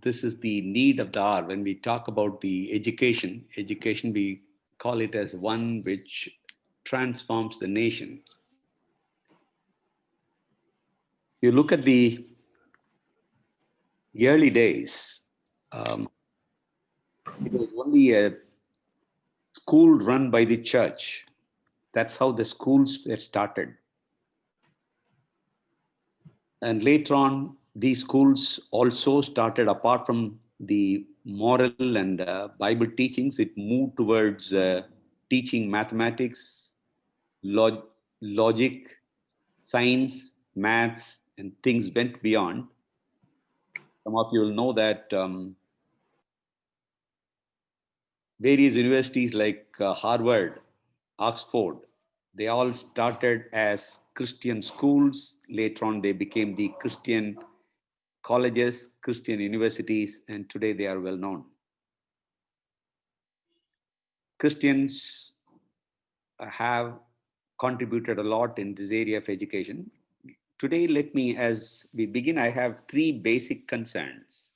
this is the need of the hour. When we talk about the education, we call it as one which transforms the nation. You look at the early days, um, it was only a school run by the church. That's how the schools were started. And later on, these schools also started, apart from the moral and Bible teachings, it moved towards teaching mathematics, log- logic, science, maths, and things went beyond. Some of you will know that various universities like Harvard, Oxford, they all started as Christian schools. Later on, they became the Christian colleges, Christian universities, and today they are well known. Christians have contributed a lot in this area of education. Today, let me, as we begin, I have three basic concerns.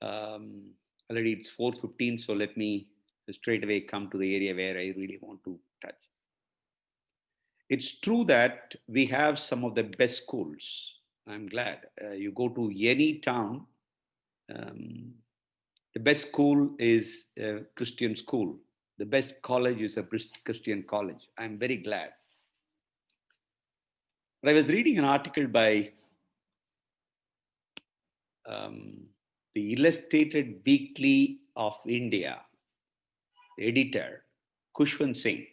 Already it's 4:15, so let me straight away come to the area where I really want to touch. It's true that we have some of the best schools. I'm glad. You go to any town, um, the best school is a Christian school. The best college is a Christian college. I'm very glad. But I was reading an article by um, the Illustrated Weekly of India, the editor, Kushwant Singh.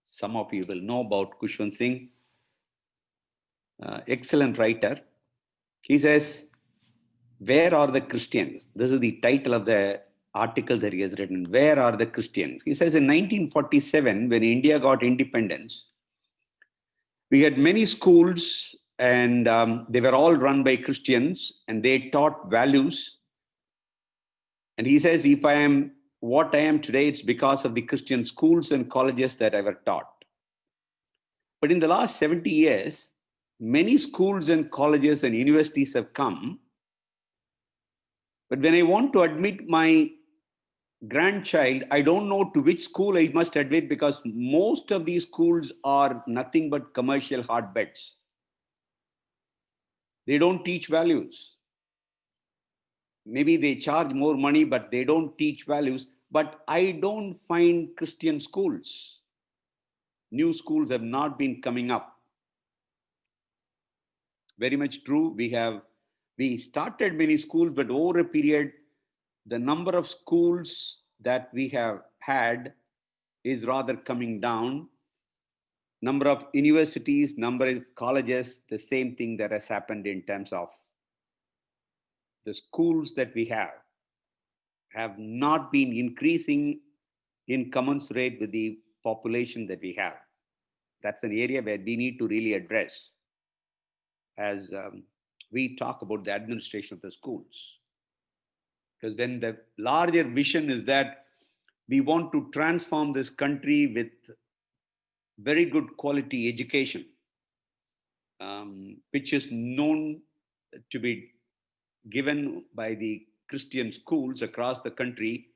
Some of you will know about Kushwant Singh, excellent writer. He says, "Where are the Christians?" This is the title of the article that he has written. Where are the Christians? He says in 1947, when India got independence, we had many schools and they were all run by Christians and they taught values. And he says, if I am what I am today, it's because of the Christian schools and colleges that I were taught. But in the last 70 years, many schools and colleges and universities have come. But when I want to admit my grandchild, I don't know to which school I must admit because most of these schools are nothing but commercial hotbeds. They don't teach values. Maybe they charge more money, but they don't teach values. But I don't find Christian schools. New schools have not been coming up. Very much true. We started many schools, but over a period, the number of schools that we have had is rather coming down. Number of universities, number of colleges, the same thing that has happened in terms of the schools that we have not been increasing in commensurate with the population that we have. That's an area where we need to really address as we talk about the administration of the schools. Because when the larger vision is that we want to transform this country with very good quality education, which is known to be given by the Christian schools across the country,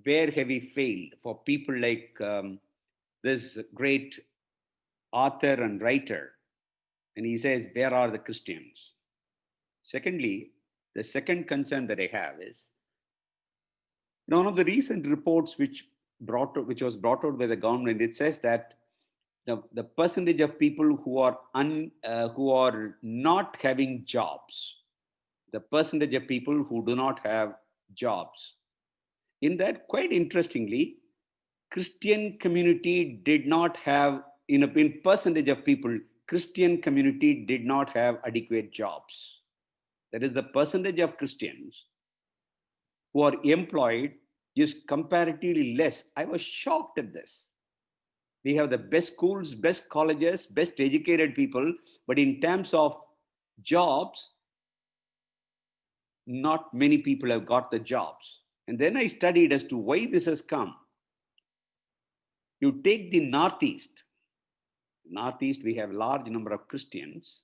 where have we failed? For people like this great author and writer, and he says, where are the Christians? Secondly, the second concern that I have is, one of the recent reports which was brought out by the government, it says that the percentage of people who are not having jobs, the percentage of people who do not have jobs. In that, quite interestingly, Christian community did not have, in percentage of people, Christian community did not have adequate jobs. That is, the percentage of Christians who are employed is comparatively less. I was shocked at this. We have the best schools, best colleges, best educated people, but in terms of jobs, not many people have got the jobs. And then I studied as to why this has come. You take the Northeast. Northeast, we have a large number of Christians.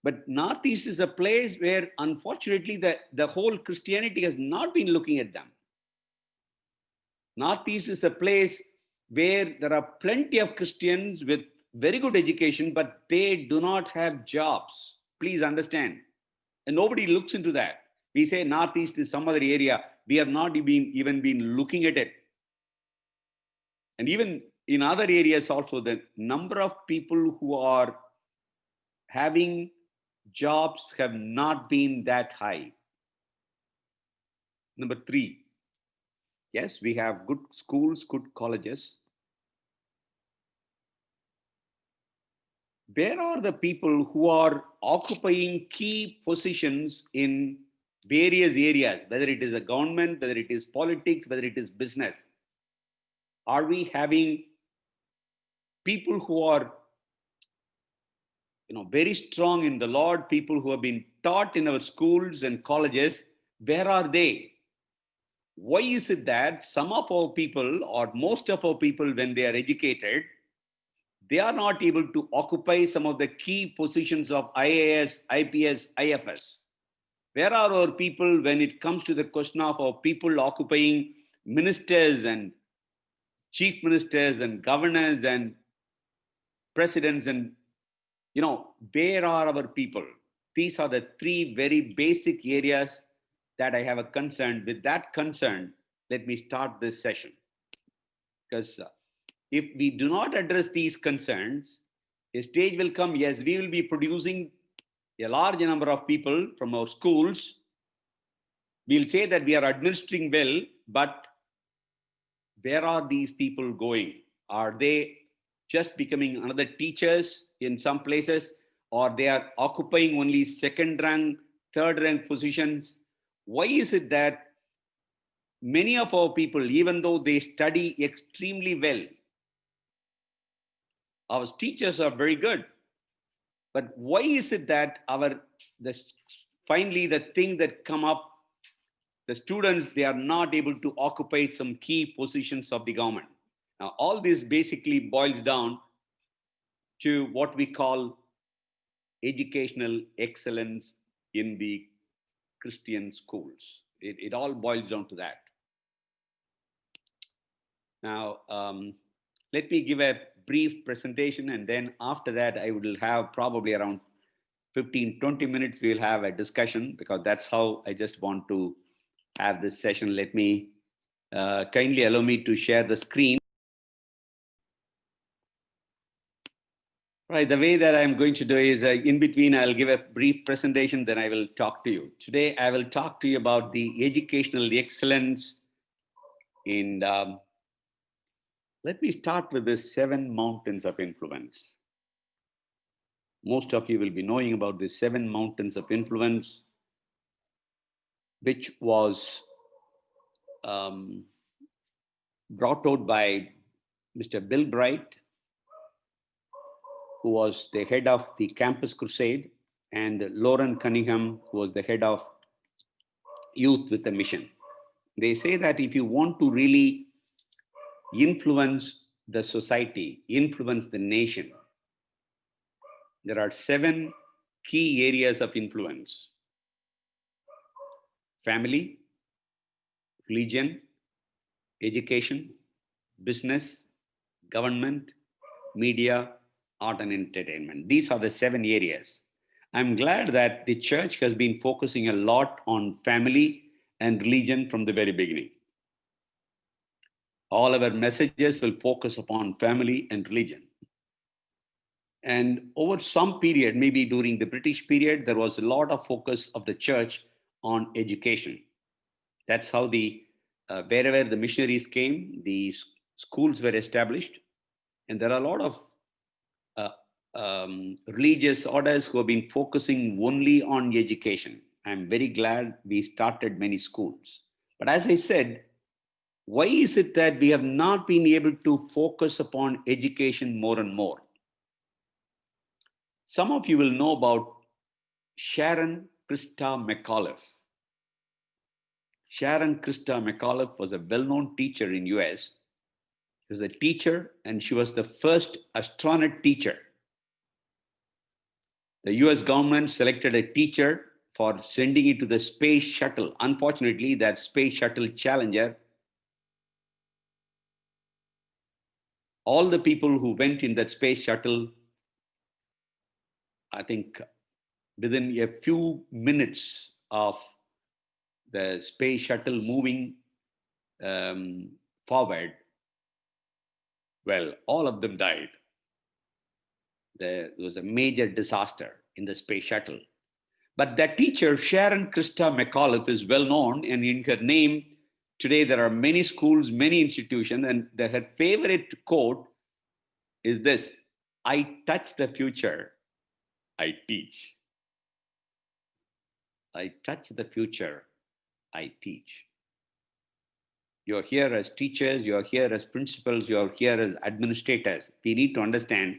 But Northeast is a place where, unfortunately, the whole Christianity has not been looking at them. Northeast is a place where there are plenty of Christians with very good education, but they do not have jobs. Please understand. And nobody looks into that. We say Northeast is some other area. We have not even been looking at it. And even in other areas also, the number of people who are having jobs have not been that high. Number three, yes, we have good schools, good colleges. Where are the people who are occupying key positions in various areas, whether it is a government, whether it is politics, whether it is business? Are we having people who are very strong in the Lord, people who have been taught in our schools and colleges? Where are they? Why is it that some of our people, or most of our people, when they are educated, they are not able to occupy some of the key positions of IAS, IPS, IFS? Where are our people when it comes to the question of our people occupying ministers and chief ministers and governors and presidents? And where are our people? These are the three very basic areas that I have a concern. With that concern, let me start this session. Because if we do not address these concerns, a stage will come, yes, we will be producing a large number of people from our schools. We'll say that we are administering well, but where are these people going? Are they just becoming another teachers in some places, or they are occupying only second rank, third rank positions? Why is it that many of our people, even though they study extremely well, our teachers are very good, but why is it that finally the thing that come up, the students, they are not able to occupy some key positions of the government? Now, all this basically boils down to what we call educational excellence in the Christian schools. It all boils down to that. Now, let me give a brief presentation, and then after that, I will have probably around 15-20 minutes. We'll have a discussion, because that's how I just want to have this session. Let me kindly allow me to share the screen. Right, the way that I'm going to do is in between, I'll give a brief presentation, then I will talk to you. Today, I will talk to you about the educational excellence in, let me start with the 7 mountains of influence. Most of you will be knowing about the 7 mountains of influence, which was brought out by Mr. Bill Bright, who was the head of the Campus Crusade, and Lauren Cunningham, who was the head of Youth with a Mission. They say that if you want to really influence the society, influence the nation, there are 7 key areas of influence: family, religion, education, business, government, media, art and entertainment. These are the 7 areas. I'm glad that the church has been focusing a lot on family and religion from the very beginning. All our messages will focus upon family and religion. And over some period, maybe during the British period, there was a lot of focus of the church on education. That's how wherever the missionaries came, the schools were established. And there are a lot of religious orders who have been focusing only on education. I'm very glad we started many schools. But as I said, why is it that we have not been able to focus upon education more and more? Some of you will know about Sharon Christa McAuliffe. Sharon Christa McAuliffe was a well-known teacher in US. She was a teacher, and she was the first astronaut teacher. The US government selected a teacher for sending it to the space shuttle. Unfortunately, that space shuttle Challenger, all the people who went in that space shuttle, I think within a few minutes of the space shuttle moving um, forward, well, all of them died. There was a major disaster in the space shuttle. But that teacher, Sharon Christa McAuliffe, is well known, and in her name, today there are many schools, many institutions, and her favorite quote is this: I touch the future, I teach. I touch the future, I teach. You're here as teachers, you're here as principals, you're here as administrators. We need to understand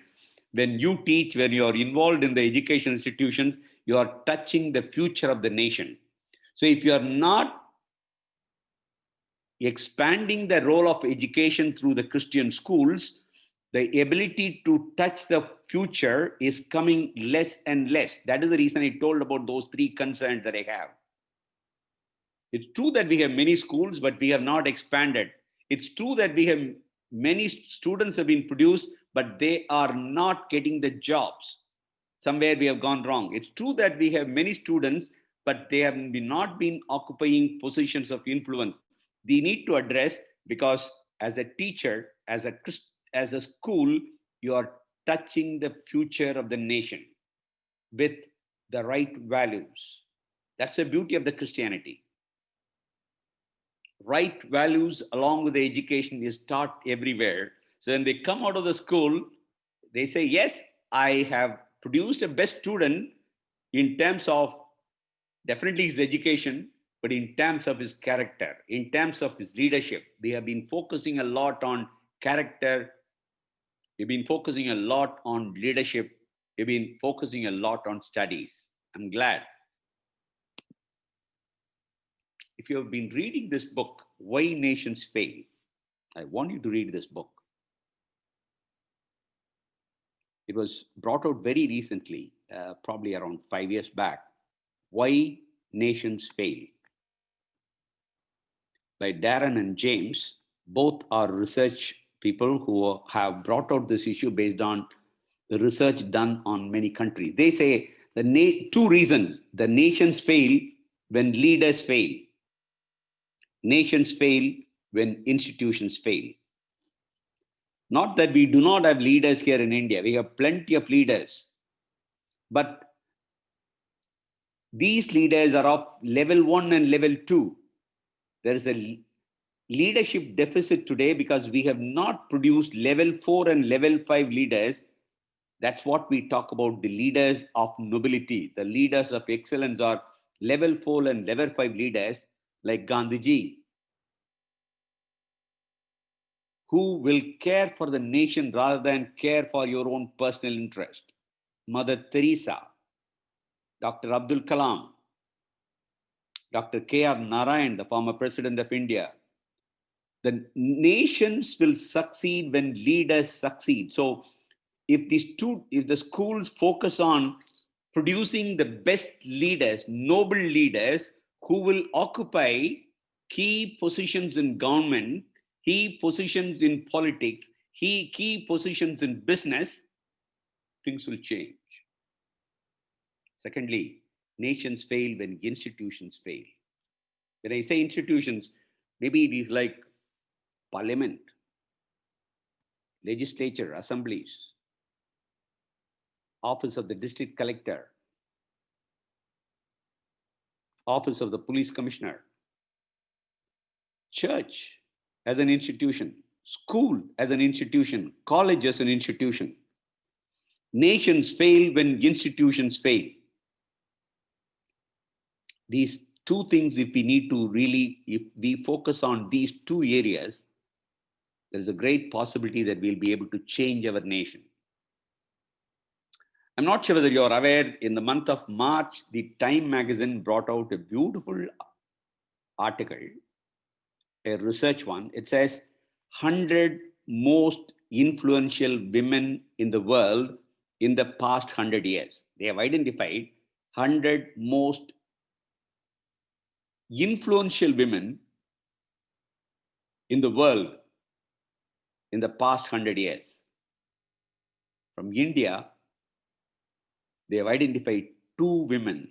when you teach, when you're involved in the education institutions, you are touching the future of the nation. So if you are not expanding the role of education through the Christian schools, the ability to touch the future is coming less and less. That is the reason I told about those three concerns that I have. It's true that we have many schools, but we have not expanded. It's true that we have many students have been produced, but they are not getting the jobs. Somewhere we have gone wrong. It's true that we have many students, but they have not been occupying positions of influence. They need to address, because as a teacher, as a school, you are touching the future of the nation with the right values. That's the beauty of the Christianity. Right values along with the education is taught everywhere. So when they come out of the school, they say, yes, I have produced a best student in terms of definitely his education, but in terms of his character, in terms of his leadership. We have been focusing a lot on character. We've been focusing a lot on leadership. We've been focusing a lot on studies. I'm glad. If you have been reading this book, Why Nations Fail, I want you to read this book. It was brought out very recently, probably around 5 years back. Why Nations Fail by Darren and James. Both are research people who have brought out this issue based on the research done on many countries. They say two reasons: the nations fail when leaders fail. Nations fail when institutions fail. Not that we do not have leaders here in India. We have plenty of leaders. But these leaders are of level 1 and level 2. There is a leadership deficit today because we have not produced level 4 and level 5 leaders. That's what we talk about, the leaders of nobility. The leaders of excellence are level 4 and level 5 leaders like Gandhiji, who will care for the nation rather than care for your own personal interest. Mother Teresa, Dr. Abdul Kalam, Dr. K.R. Narayan, the former president of India. The nations will succeed when leaders succeed. So if the schools focus on producing the best leaders, noble leaders who will occupy key positions in government, key positions in politics, key positions in business, things will change. Secondly, nations fail when institutions fail. When I say institutions, maybe it is like parliament, legislature, assemblies, office of the district collector, office of the police commissioner, church as an institution, school as an institution, college as an institution. Nations fail when institutions fail. These two things, if we focus on these two areas, there is a great possibility that we'll be able to change our nation. I'm not sure whether you're aware, in the month of March, the Time magazine brought out a beautiful article, a research one. It says 100 most influential women in the world in the past 100 years. They have identified 100 most influential women in the world in the past 100 years. From India, they have identified two women.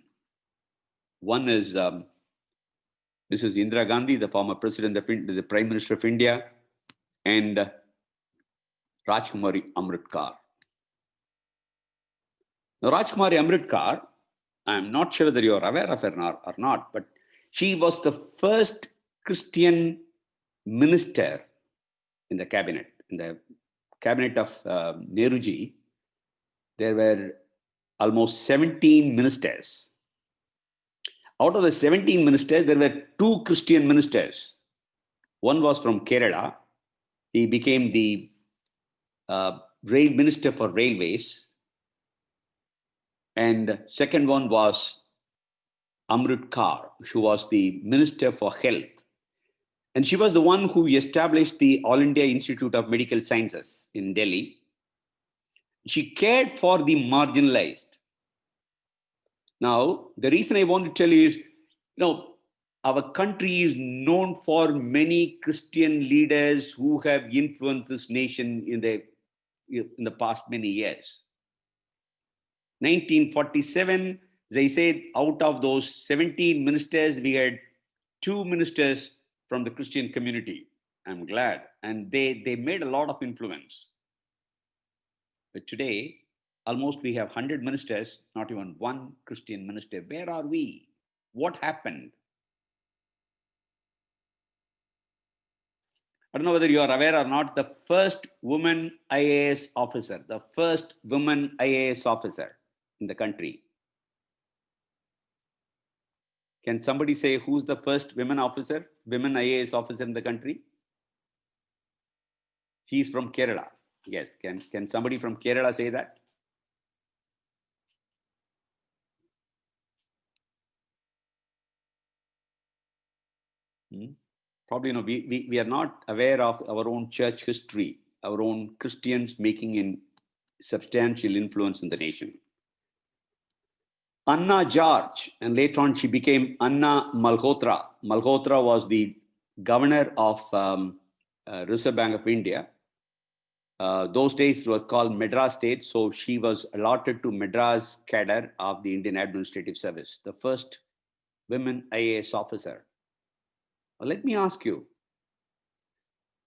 One is Mrs. Indira Gandhi, the former president of India, the Prime Minister of India, and Rajkumari Amritkar. Now, Rajkumari Amritkar, I'm not sure whether you're aware of her or not, but she was the first Christian minister in the cabinet. In the cabinet of Nehruji, there were almost 17 ministers. Out of the 17 ministers, there were two Christian ministers. One was from Kerala. He became the rail minister for railways. And second one was Amrit Kaur, who was the minister for health. And she was the one who established the All India Institute of Medical Sciences in Delhi. She cared for the marginalized. Now, the reason I want to tell you is, our country is known for many Christian leaders who have influenced this nation in the past many years. 1947, they said out of those 17 ministers, we had two ministers from the Christian community. I'm glad. And they made a lot of influence. But today, almost we have 100 ministers, not even one Christian minister. Where are we? What happened? I don't know whether you are aware or not, the first woman IAS officer, the first woman IAS officer in the country. Can somebody say who's the first women IAS officer in the country? She's from Kerala. Yes, can somebody from Kerala say that? Probably we are not aware of our own church history, our own Christians making a substantial influence in the nation. Anna George, and later on she became Anna Malhotra. Malhotra was the governor of Reserve Bank of India. Those days it was called Madras State, so she was allotted to Madras cadre of the Indian Administrative Service, the first women IAS officer. Well, let me ask you,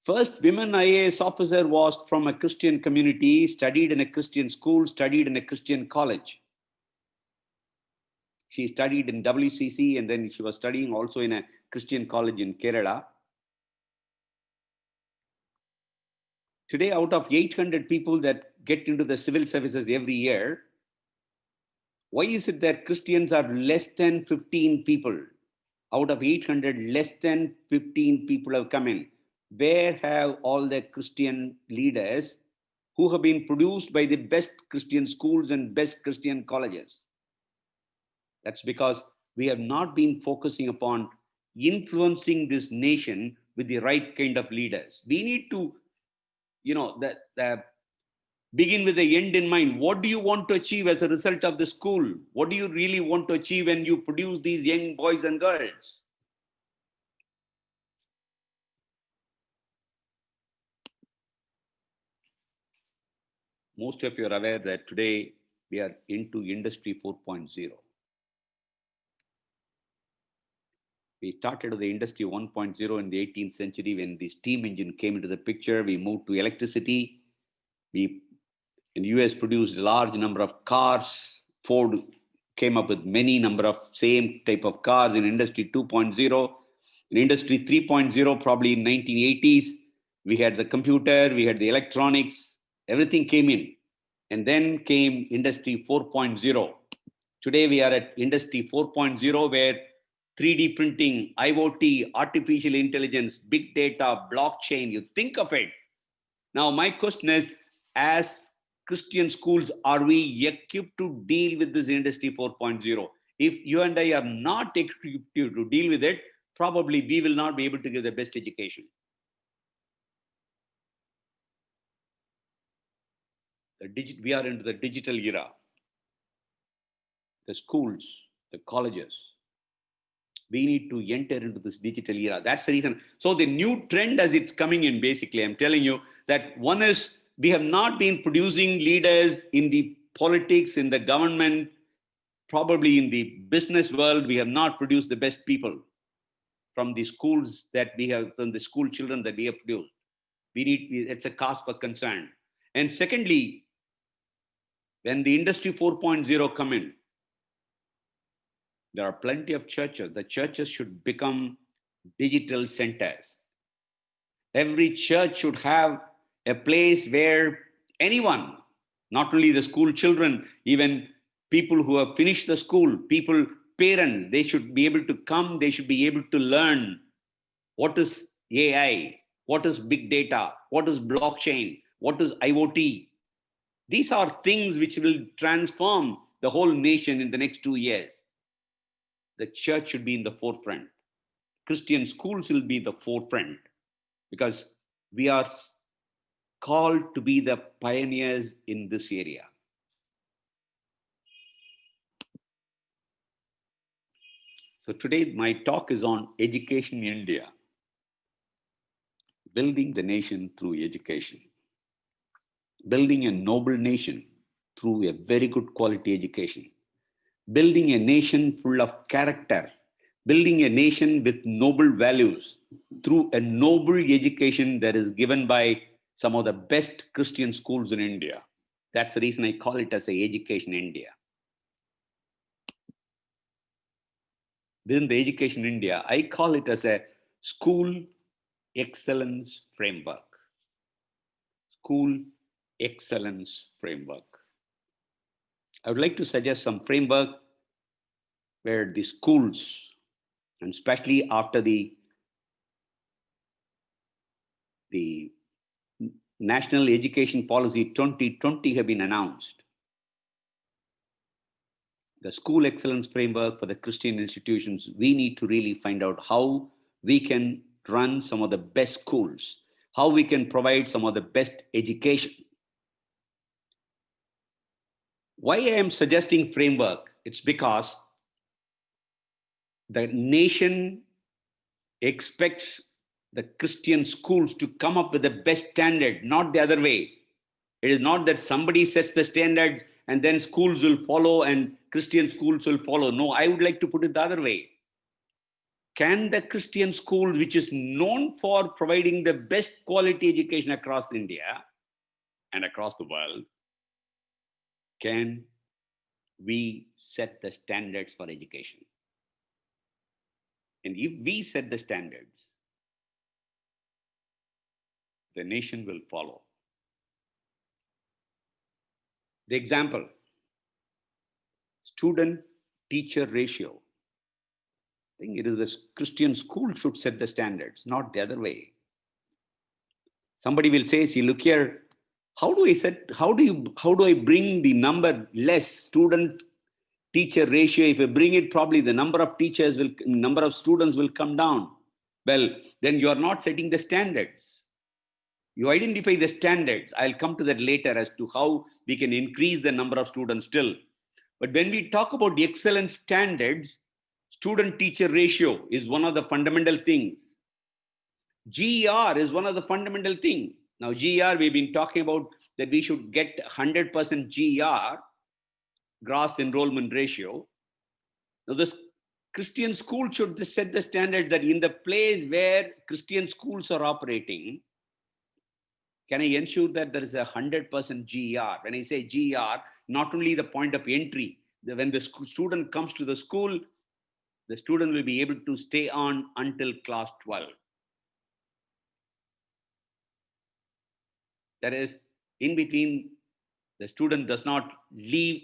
first women IAS officer was from a Christian community, studied in a Christian school, studied in a Christian college. She studied in WCC and then she was studying also in a Christian college in Kerala. Today, out of 800 people that get into the civil services every year, why is it that Christians are less than 15 people? Out of 800, less than 15 people have come in. Where have all the Christian leaders who have been produced by the best Christian schools and best Christian colleges? That's because we have not been focusing upon influencing this nation with the right kind of leaders. We need to, begin with the end in mind. What do you want to achieve as a result of the school? What do you really want to achieve when you produce these young boys and girls? Most of you are aware that today we are into Industry 4.0. We started the Industry 1.0 in the 18th century when the steam engine came into the picture. We moved to electricity. We in the US produced a large number of cars. Ford came up with many number of same type of cars in Industry 2.0. In Industry 3.0, probably in 1980s, we had the computer, we had the electronics, everything came in. And then came Industry 4.0. Today we are at Industry 4.0 where 3D printing, IoT, artificial intelligence, big data, blockchain, you think of it. Now my question is, as Christian schools, are we equipped to deal with this Industry 4.0? If you and I are not equipped to deal with it, probably we will not be able to give the best education. We are into the digital era. the schools, the colleges. We need to enter into this digital era. That's the reason. So the new trend as it's coming in, basically, I'm telling you that one is we have not been producing leaders in the politics, in the government, probably in the business world. We have not produced the best people from the schools that we have, from the school children that we have produced. We need, it's a cause for concern. And secondly, when the industry 4.0 come in, there are plenty of churches. The churches should become digital centers. Every church should have a place where anyone, not only the school children, even people who have finished the school, people, parents, they should be able to come, they should be able to learn what is AI, what is big data, what is blockchain, what is IoT. These are things which will transform the whole nation in the next 2 years. The church should be in the forefront. Christian schools will be the forefront because we are called to be the pioneers in this area. So today my talk is on education in India, building the nation through education, building a noble nation through a very good quality education, building a nation full of character, building a nation with noble values through a noble education that is given by some of the best Christian schools in India. That's the reason I call it as a education India. Within the education India, I call it as a school excellence framework. School excellence framework. I would like to suggest some framework where the schools, and especially after the National Education Policy 2020 have been announced. The school excellence framework for the Christian institutions, we need to really find out how we can run some of the best schools, how we can provide some of the best education. Why I am suggesting framework? It's because the nation expects the Christian schools to come up with the best standard, not the other way. It is not that somebody sets the standards and then schools will follow and Christian schools will follow. No, I would like to put it the other way. Can the Christian school, which is known for providing the best quality education across India and across the world, can we set the standards for education? And if we set the standards, the nation will follow. The example, student-teacher ratio. I think it is the Christian school should set the standards, not the other way. Somebody will say, see, look here, how do I bring the number less student teacher ratio? If I bring it, probably the number of students will come down. Well, then you are not setting the standards. You identify the standards. I'll come to that later as to how we can increase the number of students still. But when we talk about the excellence standards, student teacher ratio is one of the fundamental things. GER is one of the fundamental things. Now, GER, we've been talking about that we should get 100% GER, gross enrollment ratio. Now, this Christian school should set the standard that in the place where Christian schools are operating, can I ensure that there is 100% GER? When I say GER, not only the point of entry, when the student comes to the school, the student will be able to stay on until class 12. That is, in between, the student does not leave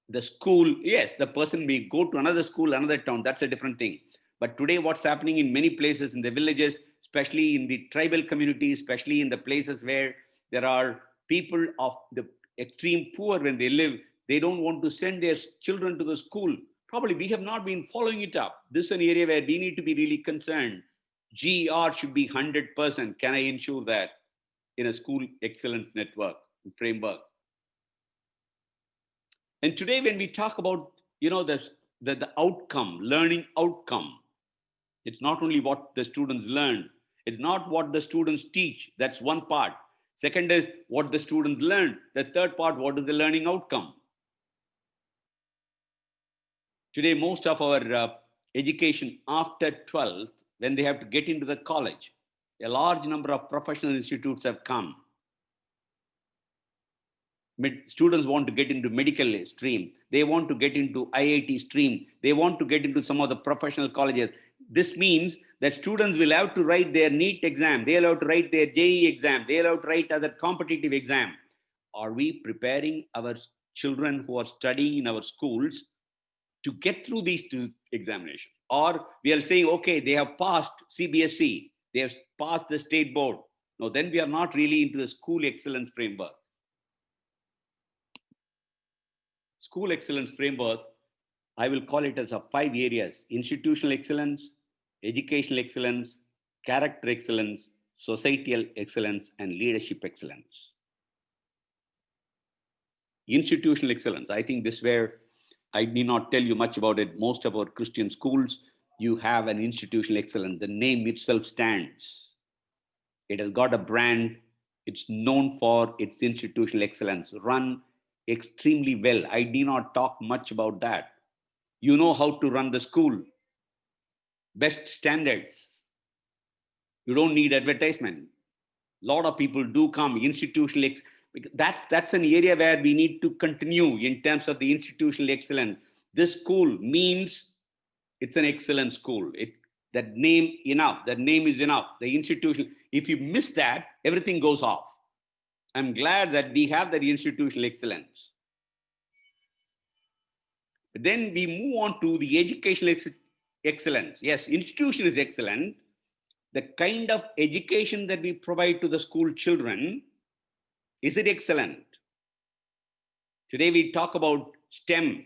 the school. Yes, the person may go to another school, another town. That's a different thing. But today, what's happening in many places, in the villages, especially in the tribal communities, especially in the places where there are people of the extreme poor when they live, they don't want to send their children to the school. Probably we have not been following it up. This is an area where we need to be really concerned. GR should be 100%. Can I ensure that in a school excellence network framework? And today, when we talk about the outcome, learning outcome. It's not only what the students learn, it's not what the students teach. That's one part. Second is what the students learn. The third part, what is the learning outcome? Today, most of our education after 12th, when they have to get into the college, a large number of professional institutes have come. Students want to get into medical stream. They want to get into IIT stream. They want to get into some of the professional colleges. This means that students will have to write their NEET exam. They'll have to write their JEE exam. They'll have to write other competitive exam. Are we preparing our children who are studying in our schools to get through these two examinations? Or we are saying, okay, they have passed CBSE. They have passed the state board. No, then we are not really into the school excellence framework. School excellence framework, I will call it as a 5 areas: institutional excellence, educational excellence, character excellence, societal excellence, and leadership excellence. Institutional excellence, I think this where I need not tell you much about it. Most of our Christian schools, you have an institutional excellence. The name itself stands. It has got a brand. It's known for its institutional excellence, run extremely well. I do not talk much about that. You know how to run the school, best standards. You don't need advertisement. A lot of people do come institutional. That's an area where we need to continue in terms of the institutional excellence. This school means it's an excellent school. That name enough. That name is enough. The institution. If you miss that, everything goes off. I'm glad that we have that institutional excellence. Then we move on to the educational excellence. Yes, institution is excellent. The kind of education that we provide to the school children, is it excellent? Today we talk about STEM.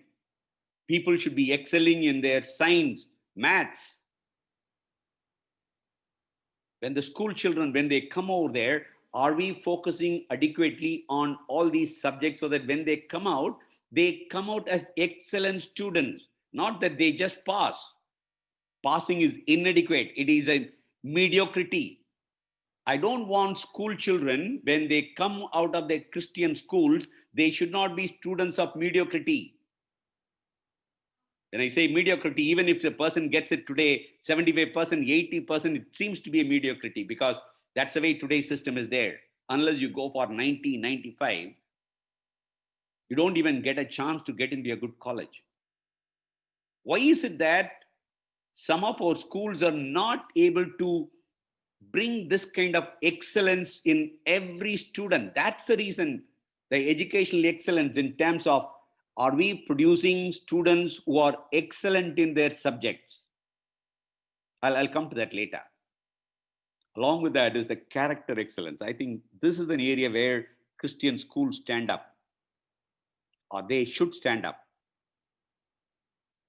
People should be excelling in their science, maths. When the school children, when they come over there, are we focusing adequately on all these subjects so that when they come out as excellent students, not that they just pass. Passing is inadequate. It is a mediocrity. I don't want school children, when they come out of their Christian schools, they should not be students of mediocrity. When I say mediocrity, even if the person gets it today, 75%, 80%, it seems to be a mediocrity because that's the way today's system is there. Unless you go for 90, 95, you don't even get a chance to get into a good college. Why is it that some of our schools are not able to bring this kind of excellence in every student? That's the reason, the educational excellence in terms of, are we producing students who are excellent in their subjects? I'll come to that later. Along with that is the character excellence. I think this is an area where Christian schools stand up, or they should stand up,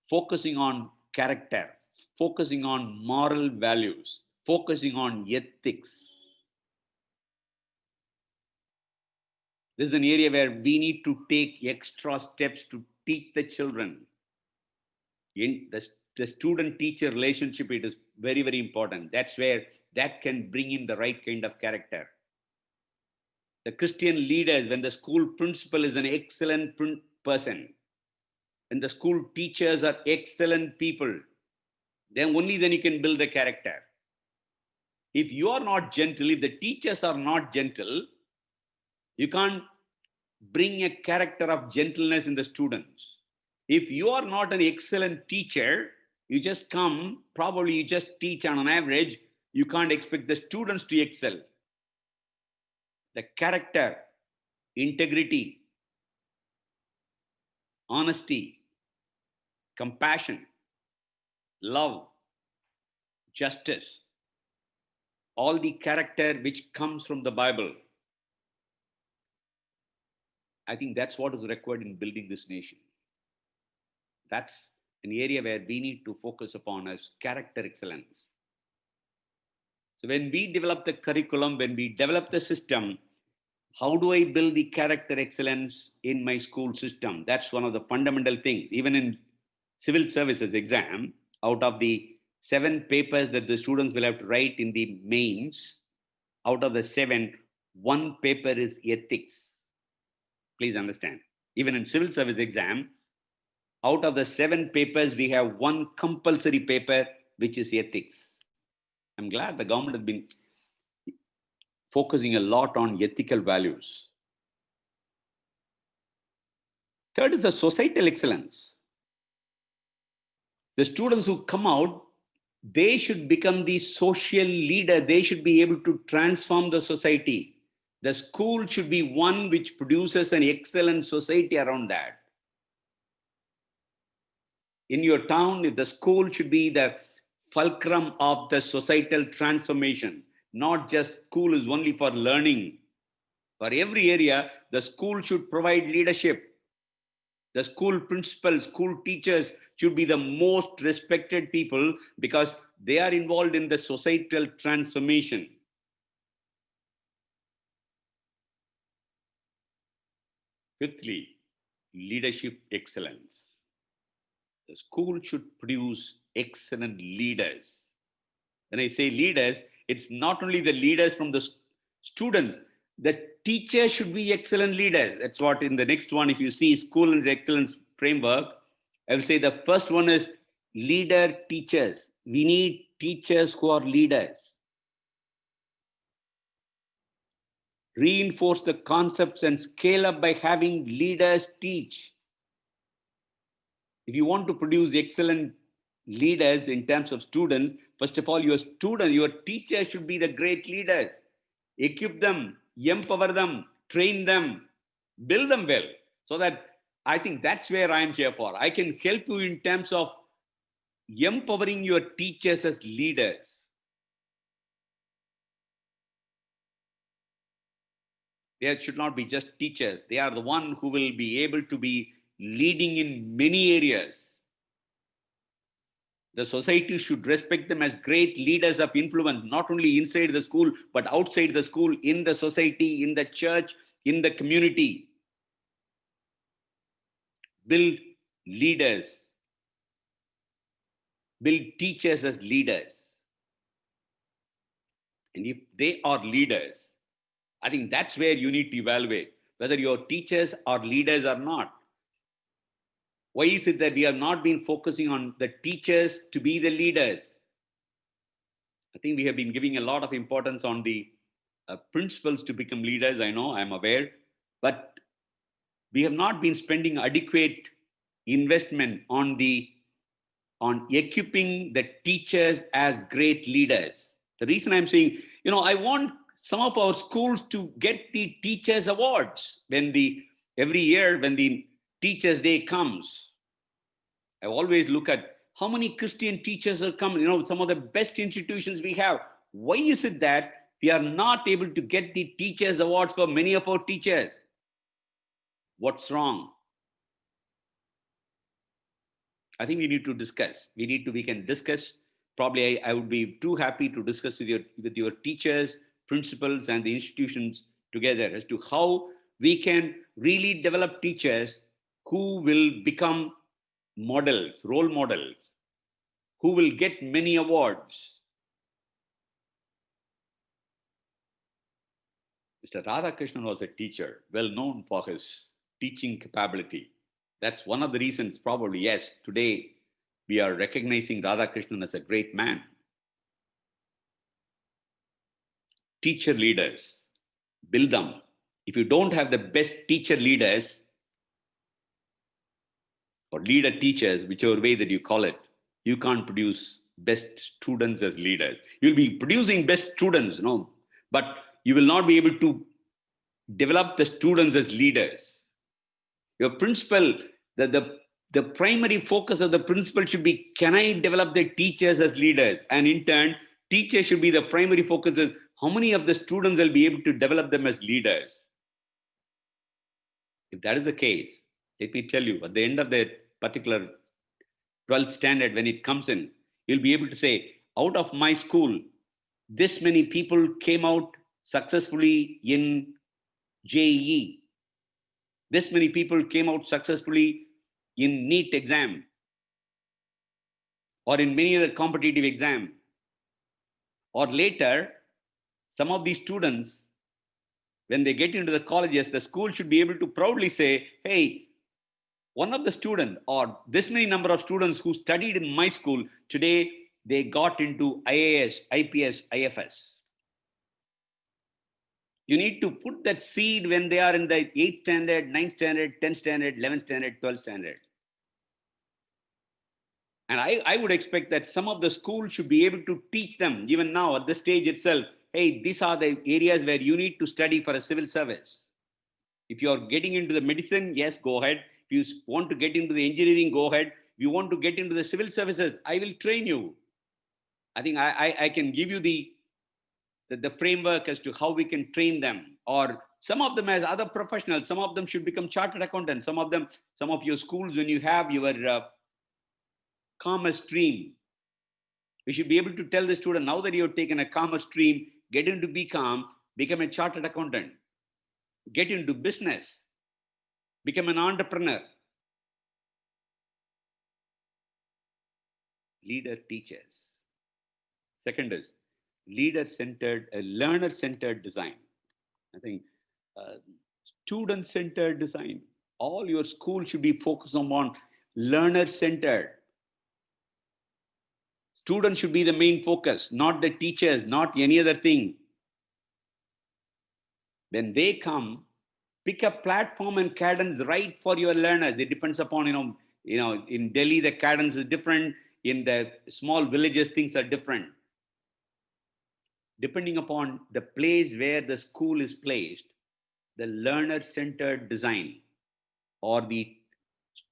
focusing on character, focusing on moral values, focusing on ethics. This is an area where we need to take extra steps to teach the children. In the student-teacher relationship, it is very, very important. That's where that can bring in the right kind of character. The Christian leaders, when the school principal is an excellent person, when the school teachers are excellent people, then only then you can build the character. If you are not gentle, if the teachers are not gentle, you can't bring a character of gentleness in the students. If you are not an excellent teacher, you just come, probably you just teach on an average, you can't expect the students to excel. The character, integrity, honesty, compassion, love, justice, all the character which comes from the Bible. I think that's what is required in building this nation. That's an area where we need to focus upon as character excellence. So when we develop the curriculum, when we develop the system, how do I build the character excellence in my school system? That's one of the fundamental things. Even in civil services exam, out of the 7 papers that the students will have to write in the mains, out of the 7, 1 paper is ethics. Please understand. Even in civil service exam, out of the 7 papers, we have 1 compulsory paper, which is ethics. I'm glad the government has been focusing a lot on ethical values. Third is the societal excellence. The students who come out, they should become the social leader. They should be able to transform the society. The school should be one which produces an excellent society around that. In your town, the school should be the fulcrum of the societal transformation, not just school is only for learning. For every area, the school should provide leadership. The school principals, school teachers should be the most respected people because they are involved in the societal transformation. Fifthly, leadership excellence. The school should produce excellent leaders. When I say leaders, it's not only the leaders from the student, the teacher should be excellent leaders. That's what in the next one, if you see school and excellence framework, I will say the first one is leader teachers. We need teachers who are leaders. Reinforce the concepts and scale up by having leaders teach. If you want to produce excellent leaders in terms of students, first of all, your teacher should be the great leaders. Equip them, empower them, train them, build them well. So that I think that's where I'm here for. I can help you in terms of empowering your teachers as leaders. There should not be just teachers. They are the one who will be able to be leading in many areas. The society should respect them as great leaders of influence, not only inside the school, but outside the school, in the society, in the church, in the community. Build leaders. Build teachers as leaders. And if they are leaders, I think that's where you need to evaluate whether your teachers are leaders or not. Why is it that we have not been focusing on the teachers to be the leaders? I think we have been giving a lot of importance on the principals to become leaders. I know, I'm aware, but we have not been spending adequate investment on equipping the teachers as great leaders. The reason I'm saying, I want some of our schools to get the teachers awards every year when the Teachers Day comes. I always look at how many Christian teachers are coming, some of the best institutions we have. Why is it that we are not able to get the teachers awards for many of our teachers? What's wrong? I think we need to discuss. We can discuss. Probably I would be too happy to discuss with your teachers, principals, and the institutions together as to how we can really develop teachers who will become models, role models, who will get many awards. Mr. Radhakrishnan was a teacher, well known for his teaching capability. That's one of the reasons, probably, yes, today we are recognizing Radhakrishnan as a great man. Teacher leaders, build them. If you don't have the best teacher leaders or leader teachers, whichever way that you call it, you can't produce best students as leaders. You'll be producing best students, but you will not be able to develop the students as leaders. Your principal, the primary focus of the principal should be, can I develop the teachers as leaders? And in turn, teachers should be the primary focus is, how many of the students will be able to develop them as leaders? If that is the case, let me tell you, at the end of the particular 12th standard, when it comes in, you'll be able to say, out of my school, this many people came out successfully in JEE. This many people came out successfully in NEET exam. or in many other competitive exam. Or later, some of these students, when they get into the colleges, the school should be able to proudly say, hey, one of the students or this many number of students who studied in my school, today they got into IAS, IPS, IFS. You need to put that seed when they are in the 8th standard, 9th standard, 10th standard, 11th standard, 12th standard. And I would expect that some of the schools should be able to teach them, even now at this stage itself, hey, these are the areas where you need to study for a civil service. If you are getting into the medicine, yes, go ahead. If you want to get into the engineering, go ahead. If you want to get into the civil services, I will train you. I think I can give you the framework as to how we can train them. Or some of them as other professionals, some of them should become chartered accountants. Some of your schools, when you have your commerce stream, you should be able to tell the student, now that you have taken a commerce stream, get into BCom, become a chartered accountant, get into business, become an entrepreneur. Leader teachers. Second is leader-centered, learner-centered design. I think uh, student-centered design. All your school should be focused on learner-centered. Students should be the main focus, not the teachers, not any other thing. When they come, pick a platform and cadence right for your learners. It depends upon, in Delhi, the cadence is different. In the small villages, things are different. Depending upon the place where the school is placed, the learner-centered design or the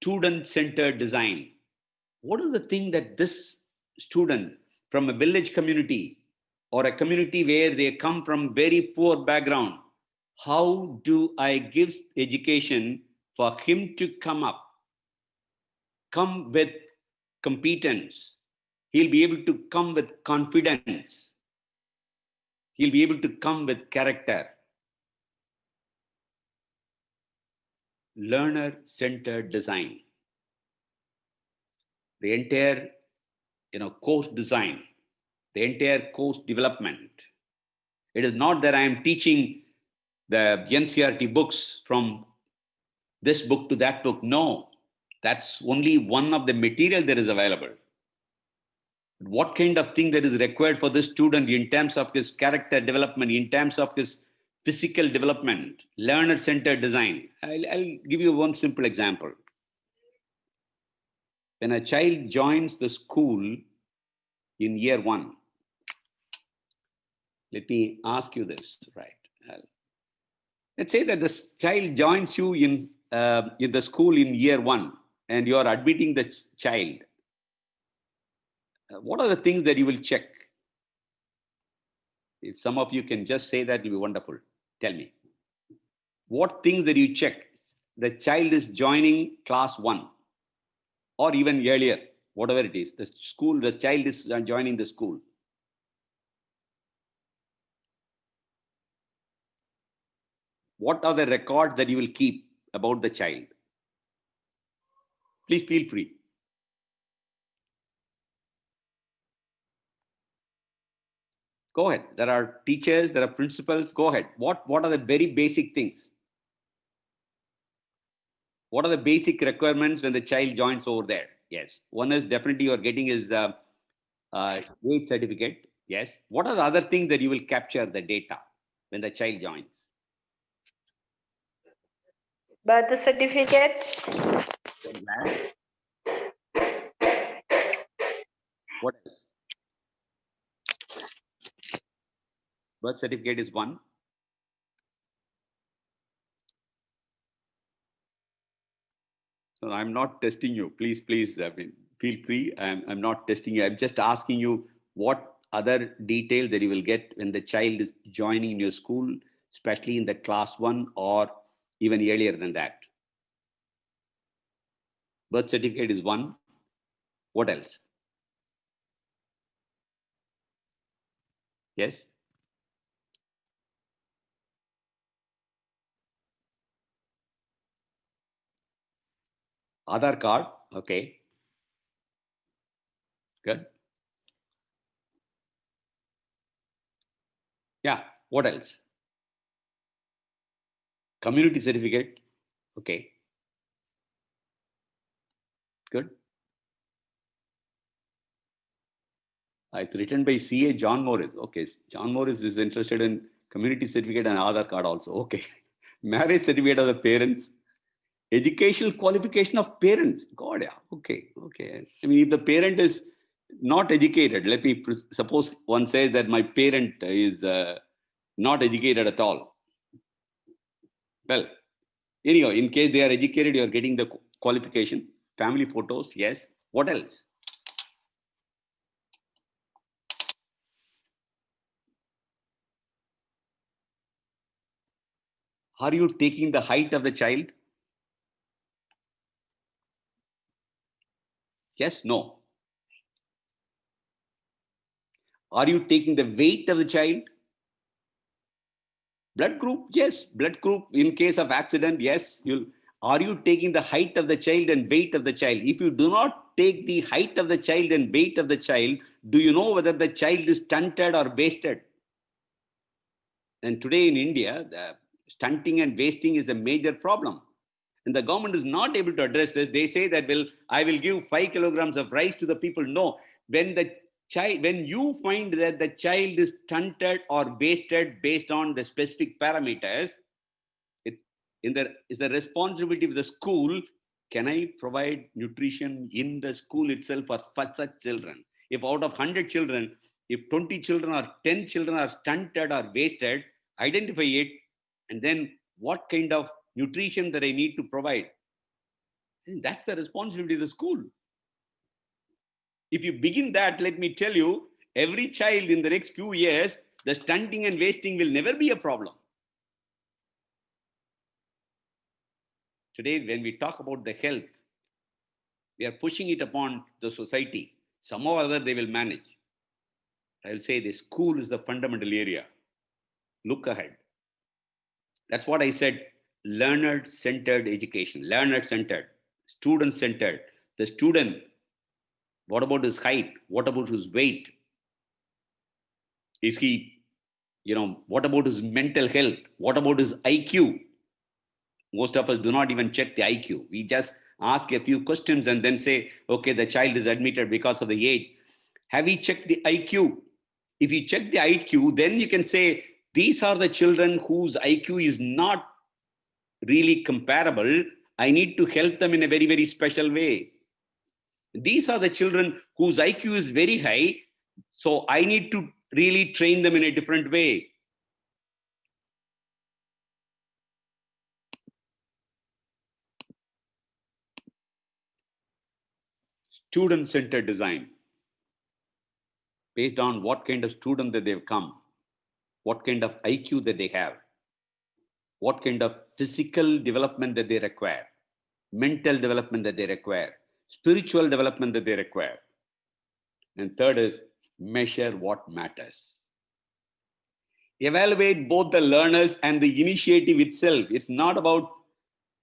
student-centered design. What is the thing that this student from a village community or a community where they come from very poor background, how do I give education for him to come with competence? He'll be able to come with confidence. He'll be able to come with character. Learner-centered design. The entire, course design, the entire course development. It is not that I am teaching the NCRT books from this book to that book. No, that's only one of the material that is available. What kind of thing that is required for this student in terms of his character development, in terms of his physical development, learner-centered design. I'll give you one simple example. When a child joins the school in year 1, let me ask you this, right? Let's say that this child joins you in the school in year 1 and you are admitting the child. What are the things that you will check? If some of you can just say that, it will be wonderful. Tell me. What things that you check? The child is joining class 1 or even earlier, whatever it is. The child is joining the school. What are the records that you will keep about the child? Please feel free. Go ahead. There are teachers, there are principals. Go ahead. What are the very basic things? What are the basic requirements when the child joins over there? Yes. One is definitely you're getting his age certificate. Yes. What are the other things that you will capture the data when the child joins? Birth certificate. What else? Birth certificate is one. So I'm not testing you. Please, feel free. I'm not testing you. I'm just asking you what other detail that you will get when the child is joining in your school, especially in the class 1 or even earlier than that. Birth certificate is one. What else? Yes? Aadhaar card. Okay. Good. Yeah. What else? Community certificate. Okay. Good. It's written by CA John Morris. Okay. John Morris is interested in community certificate and Aadhaar card also. Okay. Marriage certificate of the parents. Educational qualification of parents. God, yeah. Okay. Okay. I mean, if the parent is not educated, let me suppose one says that my parent is not educated at all. Well, anyhow, in case they are educated, you are getting the qualification. Family photos, yes. What else? Are you taking the height of the child? Yes, no. Are you taking the weight of the child? Blood group, yes. Blood group in case of accident, yes. Are you taking the height of the child and weight of the child? If you do not take the height of the child and weight of the child, do you know whether the child is stunted or wasted? And today in India, the stunting and wasting is a major problem. And the government is not able to address this. They say that, well, I will give 5 kilograms of rice to the people. No, when you find that the child is stunted or wasted based on the specific parameters, it is the responsibility of the school. Can I provide nutrition in the school itself for such children? If out of 100 children, if 20 children or 10 children are stunted or wasted, identify it, and then what kind of nutrition that I need to provide. And that's the responsibility of the school. If you begin that, let me tell you, every child in the next few years, the stunting and wasting will never be a problem. Today, when we talk about the health, we are pushing it upon the society. Somehow or other, they will manage. I'll say the school is the fundamental area. Look ahead. That's what I said. Learner-centered education, learner-centered, student-centered. The student, what about his height? What about his weight? Is he, what about his mental health? What about his IQ? Most of us do not even check the IQ. We just ask a few questions and then say, okay, the child is admitted because of the age. Have we checked the IQ? If you check the IQ, then you can say, these are the children whose IQ is not really comparable. I need to help them in a very, very special way. These are the children whose IQ is very high. So I need to really train them in a different way. Student-centered design, based on what kind of student that they've come, what kind of IQ that they have, what kind of physical development that they require, mental development that they require, spiritual development that they require. And third is measure what matters. Evaluate both the learners and the initiative itself. It's not about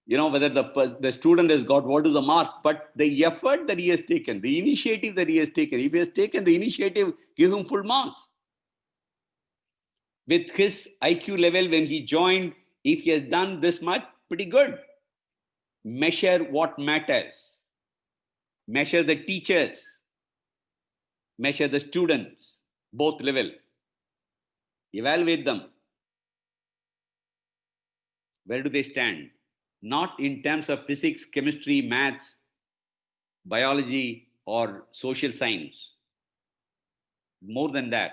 whether the student has got what is the mark, but the effort that he has taken, the initiative that he has taken. If he has taken the initiative, give him full marks. With his IQ level when he joined, if he has done this much, pretty good. Measure what matters. Measure the teachers. Measure the students, both level. Evaluate them. Where do they stand? Not in terms of physics, chemistry, maths, biology, or social science. More than that,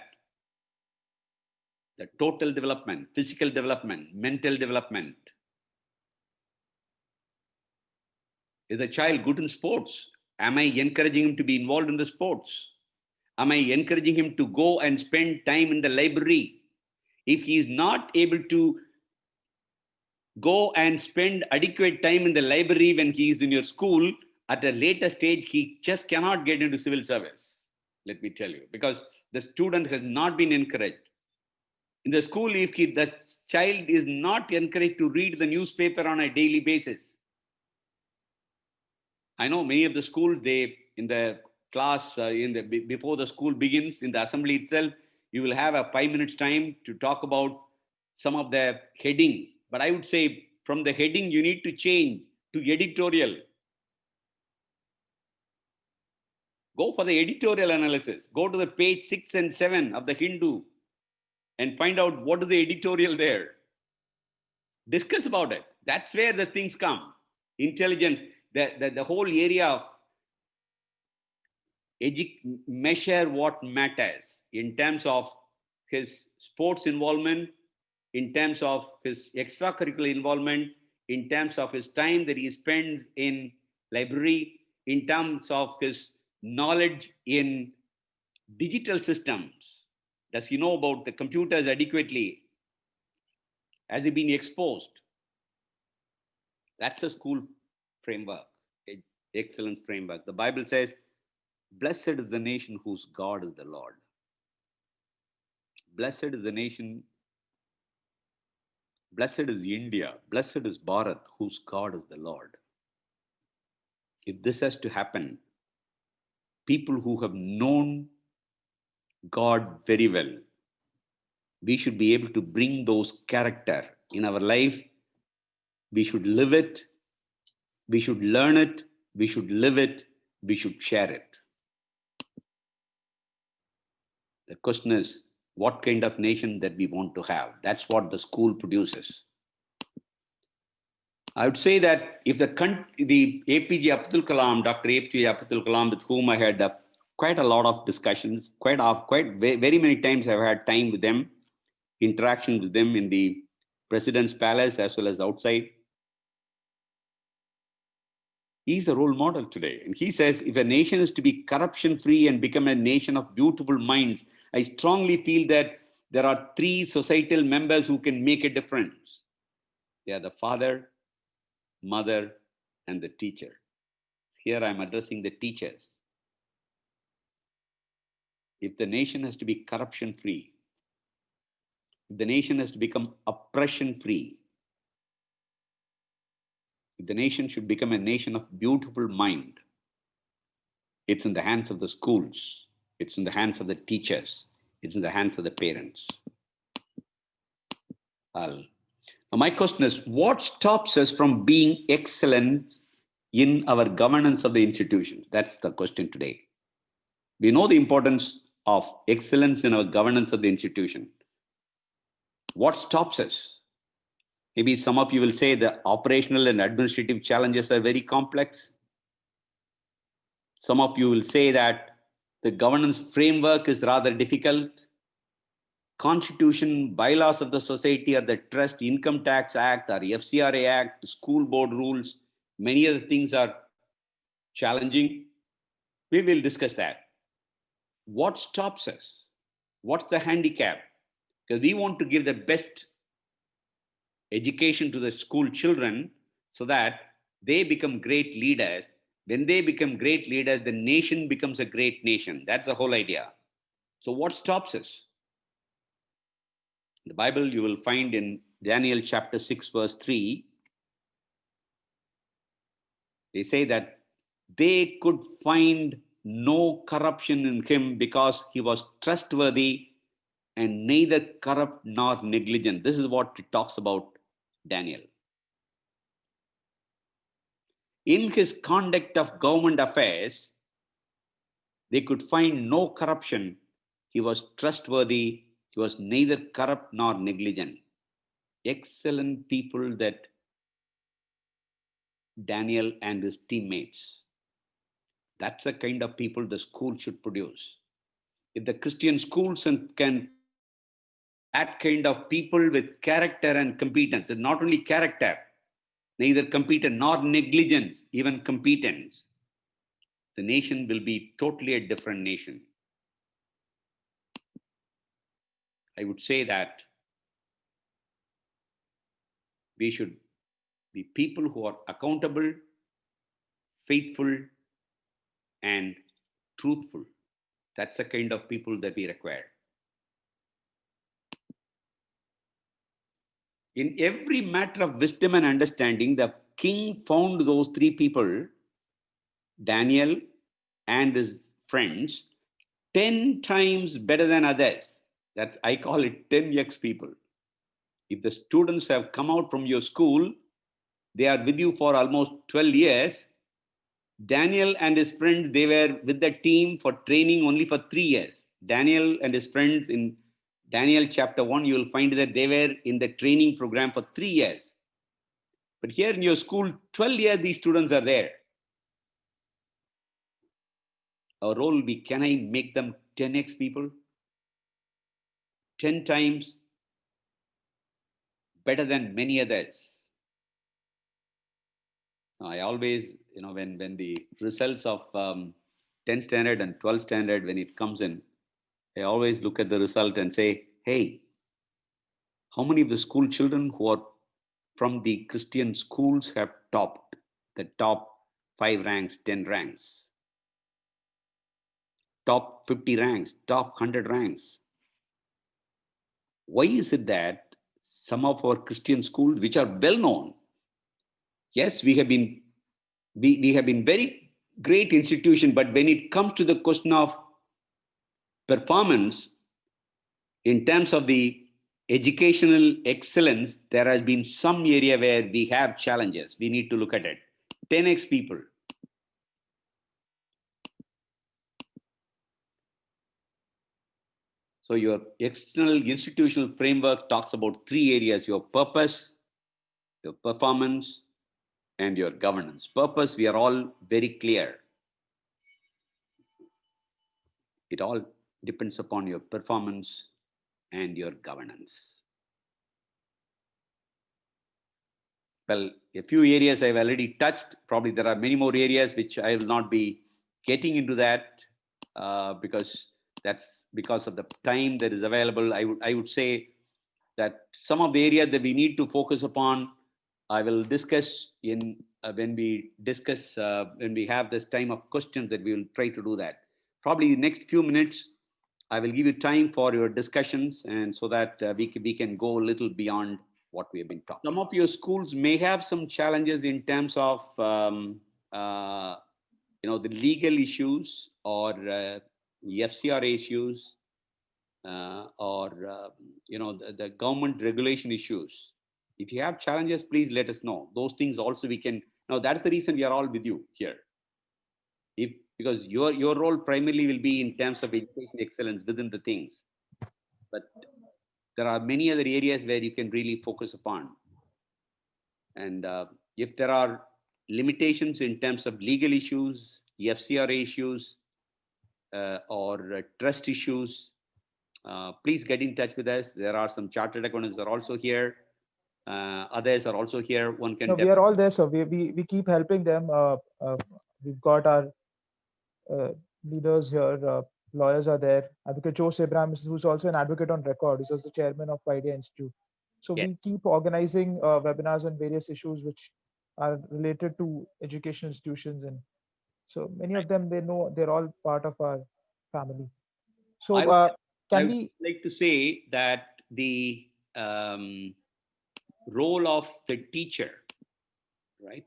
the total development, physical development, mental development. Is the child good in sports? Am I encouraging him to be involved in the sports? Am I encouraging him to go and spend time in the library? If he is not able to go and spend adequate time in the library when he is in your school, at a later stage, he just cannot get into civil service. Let me tell you, because the student has not been encouraged. In the school, if the child is not encouraged to read the newspaper on a daily basis, I know many of the schools, in the class before the school begins, in the assembly itself, you will have a 5 minutes time to talk about some of the headings. But I would say from the heading, you need to change to editorial. Go for the editorial analysis. Go to the page 6 and 7 of the Hindu and find out what is the editorial there. Discuss about it. That's where the things come. Intelligence, the whole area of measure what matters in terms of his sports involvement, in terms of his extracurricular involvement, in terms of his time that he spends in library, in terms of his knowledge in digital systems. Does he know about the computers adequately? Has he been exposed? That's a school framework, excellence framework. The Bible says, blessed is the nation whose God is the Lord. Blessed is the nation, blessed is India, blessed is Bharat, whose God is the Lord. If this has to happen, people who have known God very well, we should be able to bring those character in our life. We should live it. We should learn it. We should live it. We should share it. The question is, what kind of nation that we want to have? That's what the school produces. I would say that if the APJ Abdul Kalam, Dr. APJ Abdul Kalam, with whom I had quite a lot of discussions, very many times I've had time with them, interaction with them in the President's Palace as well as outside. He's a role model today. And he says, if a nation is to be corruption-free and become a nation of beautiful minds, I strongly feel that there are 3 societal members who can make a difference. They are the father, mother, and the teacher. Here I'm addressing the teachers. If the nation has to be corruption-free, if the nation has to become oppression-free, if the nation should become a nation of beautiful mind, it's in the hands of the schools. It's in the hands of the teachers. It's in the hands of the parents. Now my question is, what stops us from being excellent in our governance of the institution? That's the question today. We know the importance of excellence in our governance of the institution. What stops us? Maybe some of you will say the operational and administrative challenges are very complex. Some of you will say that the governance framework is rather difficult. Constitution, bylaws of the society, or the Trust Income Tax Act, or FCRA Act, school board rules, many other things are challenging. We will discuss that. What stops us? What's the handicap? Because we want to give the best education to the school children so that they become great leaders. When they become great leaders, the nation becomes a great nation. That's the whole idea. So what stops us? The Bible you will find in Daniel chapter 6 verse 3. They say that they could find no corruption in him because he was trustworthy and neither corrupt nor negligent. This is what it talks about Daniel. In his conduct of government affairs, they could find no corruption. He was trustworthy. He was neither corrupt nor negligent. Excellent people that Daniel and his teammates. That's the kind of people the school should produce. If the Christian schools can produce that kind of people with character and competence, and not only character, neither competence nor negligence, even competence, the nation will be totally a different nation. I would say that we should be people who are accountable, faithful, and truthful. That's the kind of people that we require. In every matter of wisdom and understanding, the king found those 3 people, Daniel and his friends 10 times better than others. That I call it 10x people. If the students have come out from your school, they are with you for almost 12 years. Daniel and his friends, they were with the team for training only for 3 years. Daniel and his friends in Daniel chapter 1, you will find that they were in the training program for 3 years. But here in your school, 12 years, these students are there. Our role will be, can I make them 10x people? 10 times better than many others. I always, when the results of 10 standard and 12 standard, when it comes in, I always look at the result and say, hey, how many of the school children who are from the Christian schools have topped the top 5 ranks, 10 ranks, top 50 ranks, top 100 ranks? Why is it that some of our Christian schools, which are well known, yes, we have been very great institution, but when it comes to the question of performance in terms of the educational excellence, there has been some area where we have challenges. We need to look at it. 10x people. So your external institutional framework talks about 3 areas: your purpose, your performance, and your governance. Purpose, we are all very clear. It all depends upon your performance and your governance. Well, a few areas I've already touched. Probably there are many more areas which I will not be getting into that because that's because of the time that is available. I would say that some of the areas that we need to focus upon, I will discuss in when we have this time of questions, that we will try to do that. Probably the next few minutes, I will give you time for your discussions, and so that we can go a little beyond what we have been talking. Some of your schools may have some challenges in terms of the legal issues or FCR issues or the government regulation issues. If you have challenges, please let us know. Those things also we can. Now that's the reason we are all with you here. Because your role primarily will be in terms of education excellence within the things, but there are many other areas where you can really focus upon. And if there are limitations in terms of legal issues, FCRA issues, or trust issues, please get in touch with us. There are some chartered accountants that are also here. Others are also here. One can. No, we are all there, sir. We keep helping them. We've got our uh, leaders here. Lawyers are there. Advocate Jose Abraham, who's also an advocate on record. He's also the chairman of Paideia Institute. So Yes. we keep organizing webinars on various issues which are related to education institutions, and so many of them, they know, they're all part of our family. So I can would we? like to say that the role of the teacher, right?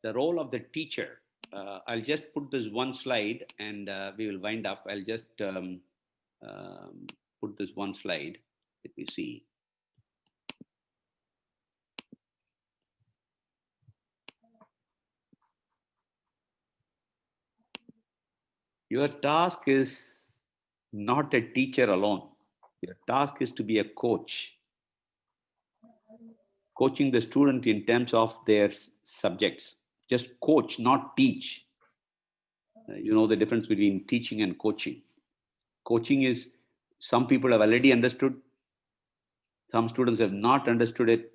The role of the teacher. I'll just put this one slide and we will wind up. I'll just put this one slide. Let me see. Your task is not a teacher alone. Your task is to be a coach, coaching the student in terms of their subjects. Just coach, not teach. You know the difference between teaching and coaching. Coaching is, some people have already understood, some students have not understood it.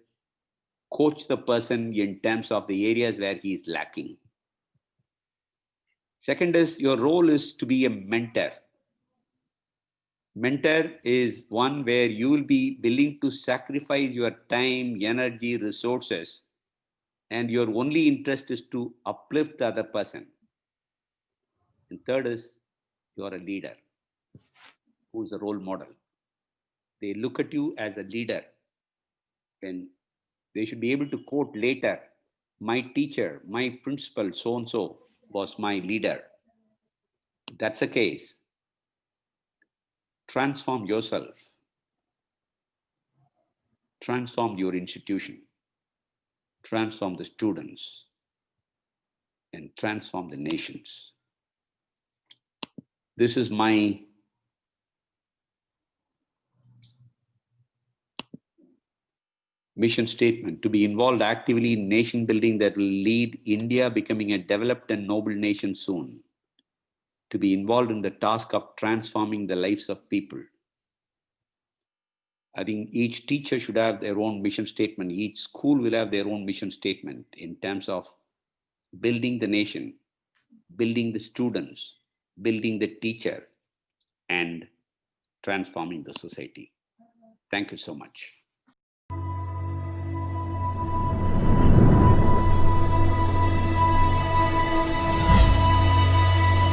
Coach the person in terms of the areas where he is lacking. Second is, your role is to be a mentor. Mentor is one where you will be willing to sacrifice your time, energy, resources, and your only interest is to uplift the other person. And third is, you are a leader who is a role model. They look at you as a leader, and they should be able to quote later, my teacher, my principal, so and so was my leader. If that's the case, transform yourself, transform your institution, transform the students, and transform the nations. This is my mission statement: to be involved actively in nation building that will lead India becoming a developed and noble nation soon. To be involved in the task of transforming the lives of people. I think each teacher should have their own mission statement. Each school will have their own mission statement in terms of building the nation, building the students, building the teacher, and transforming the society. Thank you so much.